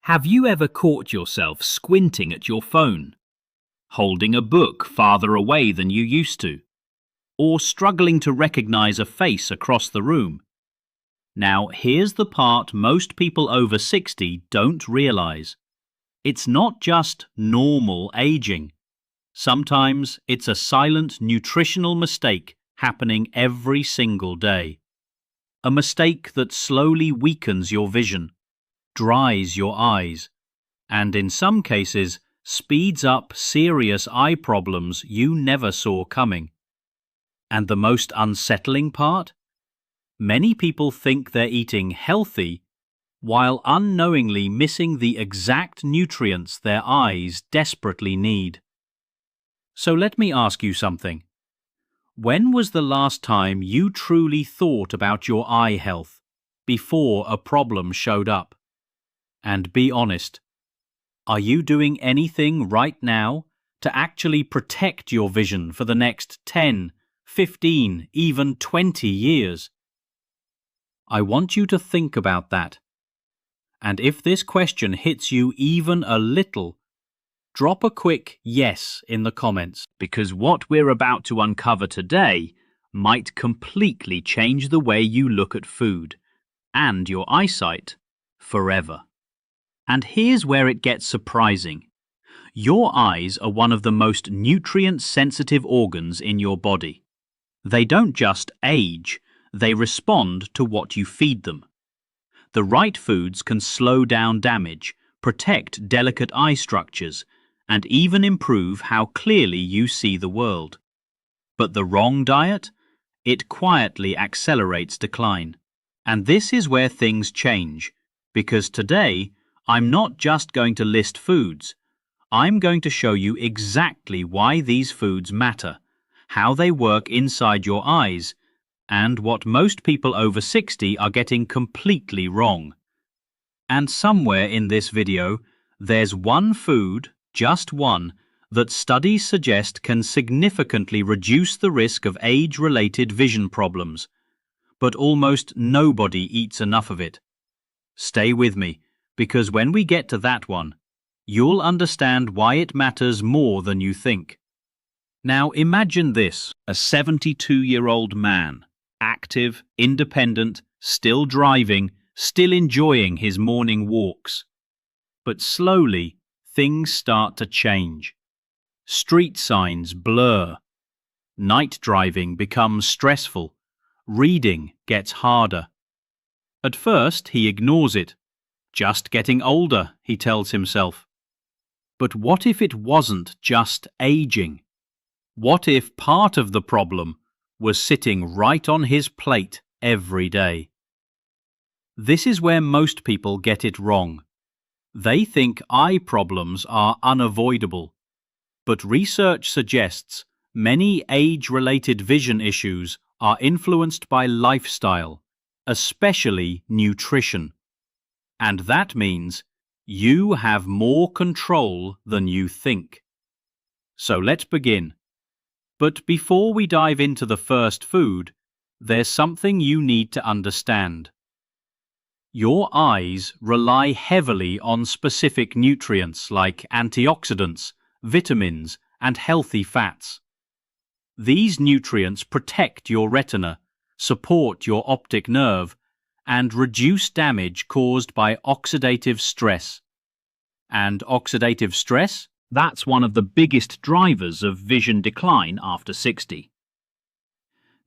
Have you ever caught yourself squinting at your phone, holding a book farther away than you used to, or struggling to recognize a face across the room? Now, here's the part most people over 60 don't realize. It's not just normal aging. Sometimes it's a silent nutritional mistake happening every single day. A mistake that slowly weakens your vision, dries your eyes, and in some cases speeds up serious eye problems you never saw coming. And the most unsettling part? Many people think they're eating healthy while unknowingly missing the exact nutrients their eyes desperately need. So let me ask you something. When was the last time you truly thought about your eye health before a problem showed up? And be honest, are you doing anything right now to actually protect your vision for the next 10, 15, even 20 years? I want you to think about that. And if this question hits you even a little, drop a quick yes in the comments, because what we're about to uncover today might completely change the way you look at food and your eyesight forever. And here's where it gets surprising. Your eyes are one of the most nutrient-sensitive organs in your body. They don't just age, they respond to what you feed them. The right foods can slow down damage, protect delicate eye structures, and even improve how clearly you see the world. But the wrong diet? It quietly accelerates decline. And this is where things change, because today, I'm not just going to list foods. I'm going to show you exactly why these foods matter, how they work inside your eyes, and what most people over 60 are getting completely wrong. And somewhere in this video, there's one food, just one, that studies suggest can significantly reduce the risk of age-related vision problems. But almost nobody eats enough of it. Stay with me, because when we get to that one, you'll understand why it matters more than you think. Now imagine this, a 72-year-old man, active, independent, still driving, still enjoying his morning walks. But slowly, things start to change. Street signs blur. Night driving becomes stressful. Reading gets harder. At first, he ignores it. Just getting older, he tells himself. But what if it wasn't just aging? What if part of the problem was sitting right on his plate every day? This is where most people get it wrong. They think eye problems are unavoidable, but research suggests many age-related vision issues are influenced by lifestyle, especially nutrition. And that means you have more control than you think. So let's begin. But before we dive into the first food, there's something you need to understand. Your eyes rely heavily on specific nutrients like antioxidants, vitamins, and healthy fats. These nutrients protect your retina, support your optic nerve, and reduce damage caused by oxidative stress. And oxidative stress? That's one of the biggest drivers of vision decline after 60.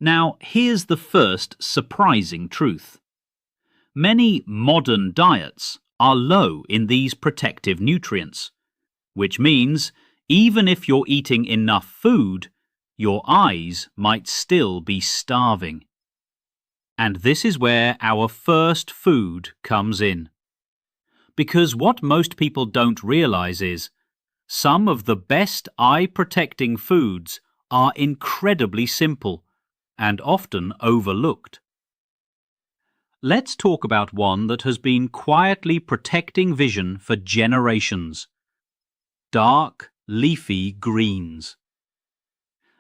Now, here's the first surprising truth. Many modern diets are low in these protective nutrients, which means even if you're eating enough food, your eyes might still be starving. And this is where our first food comes in. Because what most people don't realize is some of the best eye-protecting foods are incredibly simple and often overlooked. Let's talk about one that has been quietly protecting vision for generations. Dark, leafy greens.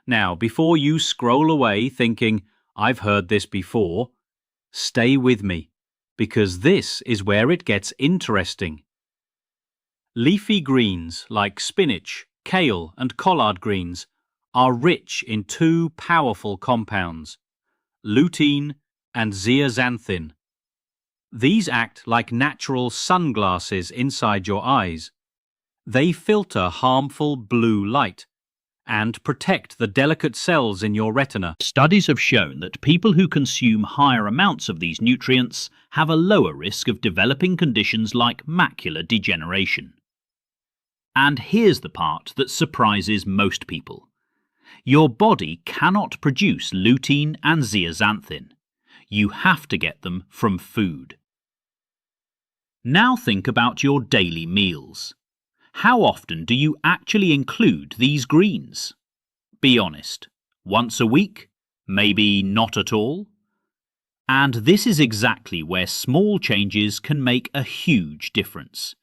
Now, before you scroll away thinking, I've heard this before, stay with me, because this is where it gets interesting. Leafy greens like spinach, kale and collard greens are rich in two powerful compounds, lutein and zeaxanthin. These act like natural sunglasses inside your eyes. They filter harmful blue light and protect the delicate cells in your retina. Studies have shown that people who consume higher amounts of these nutrients have a lower risk of developing conditions like macular degeneration. And here's the part that surprises most people. Your body cannot produce lutein and zeaxanthin. You have to get them from food. Now think about your daily meals. How often do you actually include these greens? Be honest. Once a week? Maybe not at all? And this is exactly where small changes can make a huge difference.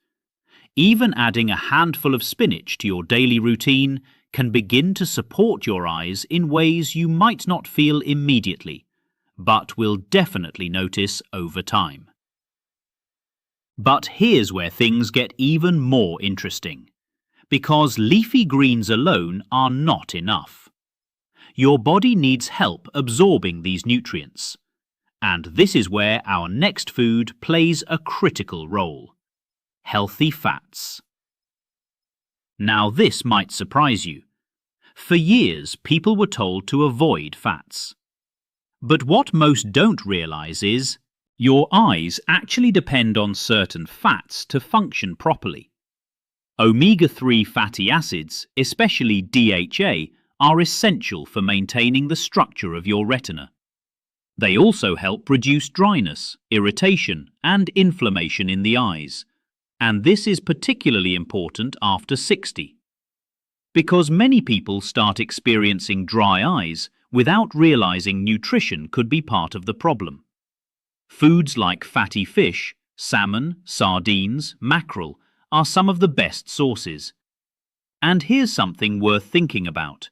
Even adding a handful of spinach to your daily routine can begin to support your eyes in ways you might not feel immediately, but will definitely notice over time. But here's where things get even more interesting, because leafy greens alone are not enough. Your body needs help absorbing these nutrients, and this is where our next food plays a critical role: healthy fats. Now this might surprise you. For years, people were told to avoid fats. But what most don't realize is your eyes actually depend on certain fats to function properly. Omega-3 fatty acids, especially DHA, are essential for maintaining the structure of your retina. They also help reduce dryness, irritation, and inflammation in the eyes. And this is particularly important after 60. Because many people start experiencing dry eyes without realizing nutrition could be part of the problem. Foods like fatty fish, salmon, sardines, mackerel are some of the best sources. And here's something worth thinking about.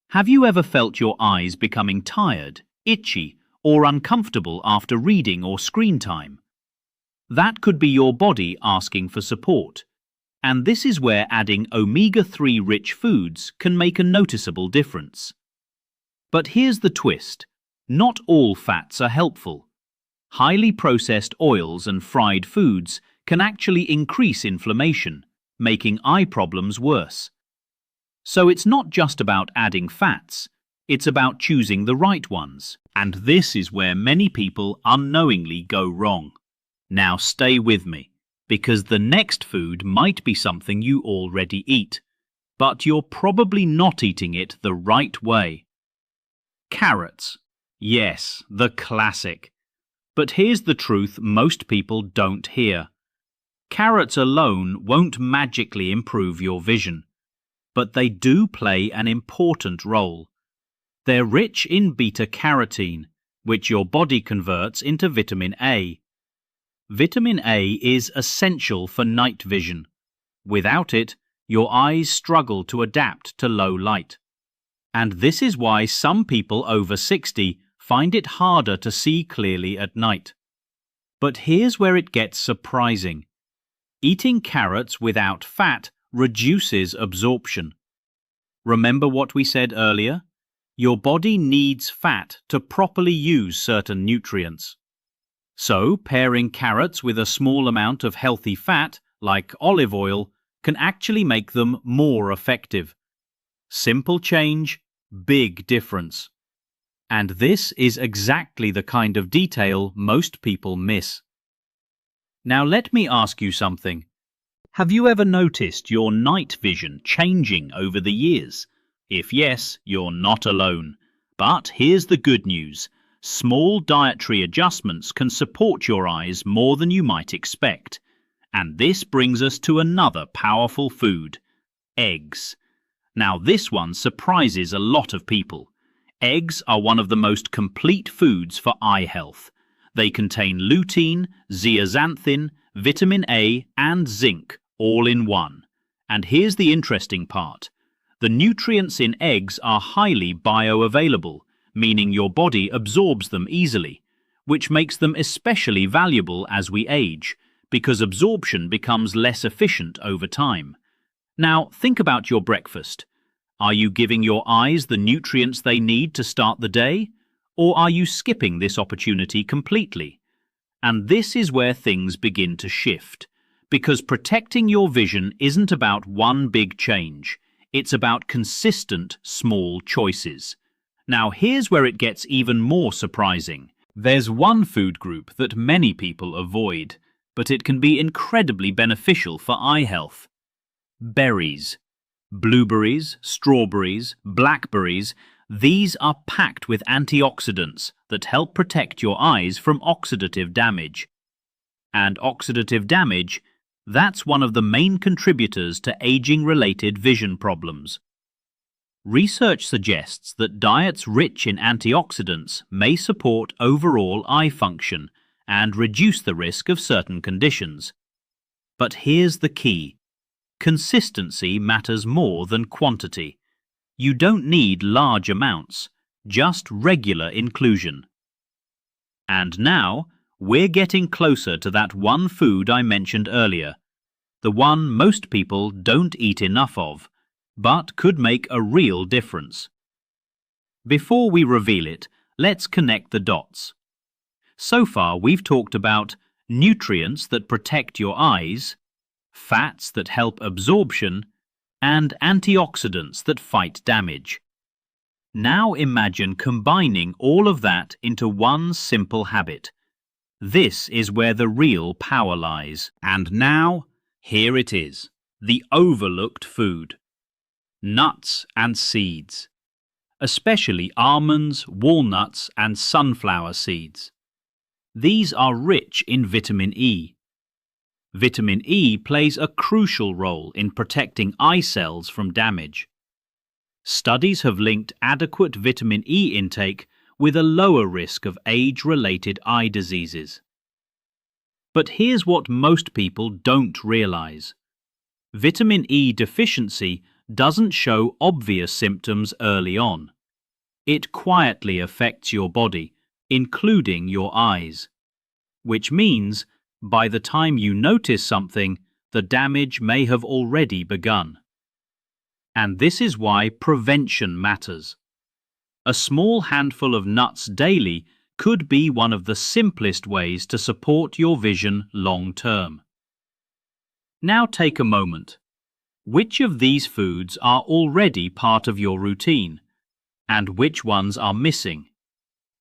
Have you ever felt your eyes becoming tired, itchy, or uncomfortable after reading or screen time? That could be your body asking for support. And this is where adding omega-3 rich foods can make a noticeable difference. But here's the twist. Not all fats are helpful. Highly processed oils and fried foods can actually increase inflammation, making eye problems worse. So it's not just about adding fats, it's about choosing the right ones. And this is where many people unknowingly go wrong. Now stay with me, because the next food might be something you already eat, but you're probably not eating it the right way. Carrots. Yes, the classic. But here's the truth most people don't hear. Carrots alone won't magically improve your vision, but they do play an important role. They're rich in beta-carotene, which your body converts into vitamin A. Vitamin A is essential for night vision. Without it, your eyes struggle to adapt to low light. And this is why some people over 60 find it harder to see clearly at night. But here's where it gets surprising. Eating carrots without fat reduces absorption. Remember what we said earlier? Your body needs fat to properly use certain nutrients. So, pairing carrots with a small amount of healthy fat, like olive oil, can actually make them more effective. Simple change, big difference. And this is exactly the kind of detail most people miss. Now let me ask you something. Have you ever noticed your night vision changing over the years? If yes, you're not alone. But here's the good news. Small dietary adjustments can support your eyes more than you might expect. And this brings us to another powerful food: eggs. Now this one surprises a lot of people. Eggs are one of the most complete foods for eye health. They contain lutein, zeaxanthin, vitamin A, and zinc, all in one. And here's the interesting part. The nutrients in eggs are highly bioavailable, meaning your body absorbs them easily, which makes them especially valuable as we age, because absorption becomes less efficient over time. Now, think about your breakfast. Are you giving your eyes the nutrients they need to start the day, or are you skipping this opportunity completely? And this is where things begin to shift, because protecting your vision isn't about one big change. It's about consistent, small choices. Now, here's where it gets even more surprising. There's one food group that many people avoid, but it can be incredibly beneficial for eye health. Berries. Blueberries, strawberries, blackberries, these are packed with antioxidants that help protect your eyes from oxidative damage. And oxidative damage, that's one of the main contributors to aging-related vision problems. Research suggests that diets rich in antioxidants may support overall eye function and reduce the risk of certain conditions. But here's the key. Consistency matters more than quantity. You don't need large amounts, just regular inclusion. And now, we're getting closer to that one food I mentioned earlier, the one most people don't eat enough of, but could make a real difference. Before we reveal it, let's connect the dots. So far, we've talked about nutrients that protect your eyes, fats that help absorption, and antioxidants that fight damage. Now imagine combining all of that into one simple habit. This is where the real power lies. And now, here it is, the overlooked food. Nuts and seeds, especially almonds, walnuts, and sunflower seeds. These are rich in vitamin E. Vitamin E plays a crucial role in protecting eye cells from damage. Studies have linked adequate vitamin E intake with a lower risk of age-related eye diseases. But here's what most people don't realize. Vitamin E deficiency doesn't show obvious symptoms early on. It quietly affects your body, including your eyes, which means by the time you notice something, the damage may have already begun. And this is why prevention matters. A small handful of nuts daily could be one of the simplest ways to support your vision long term. Now take a moment. Which of these foods are already part of your routine, and which ones are missing?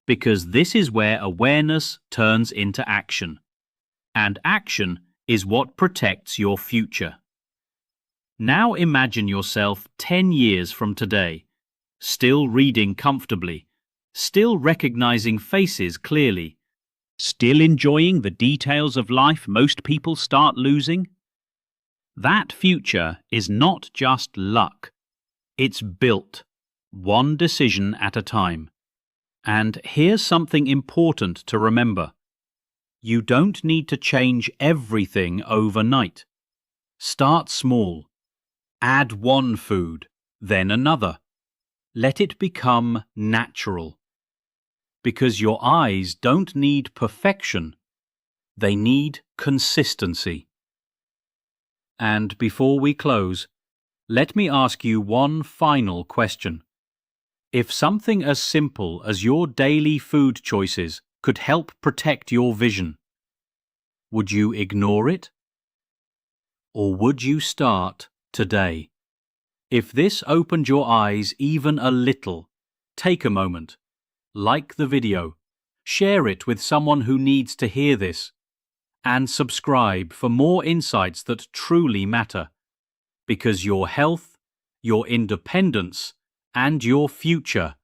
Because this is where awareness turns into action. And action is what protects your future. Now imagine yourself 10 years from today, still reading comfortably, still recognizing faces clearly, still enjoying the details of life most people start losing. That future is not just luck. It's built, one decision at a time. And here's something important to remember. You don't need to change everything overnight. Start small. Add one food, then another. Let it become natural. Because your eyes don't need perfection. They need consistency. And before we close, let me ask you one final question. If something as simple as your daily food choices could help protect your vision, would you ignore it? Or would you start today? If this opened your eyes even a little, take a moment, like the video, share it with someone who needs to hear this, and subscribe for more insights that truly matter, because your health, your independence, and your future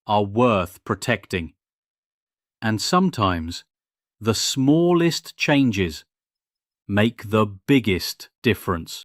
are worth protecting. And sometimes, the smallest changes make the biggest difference.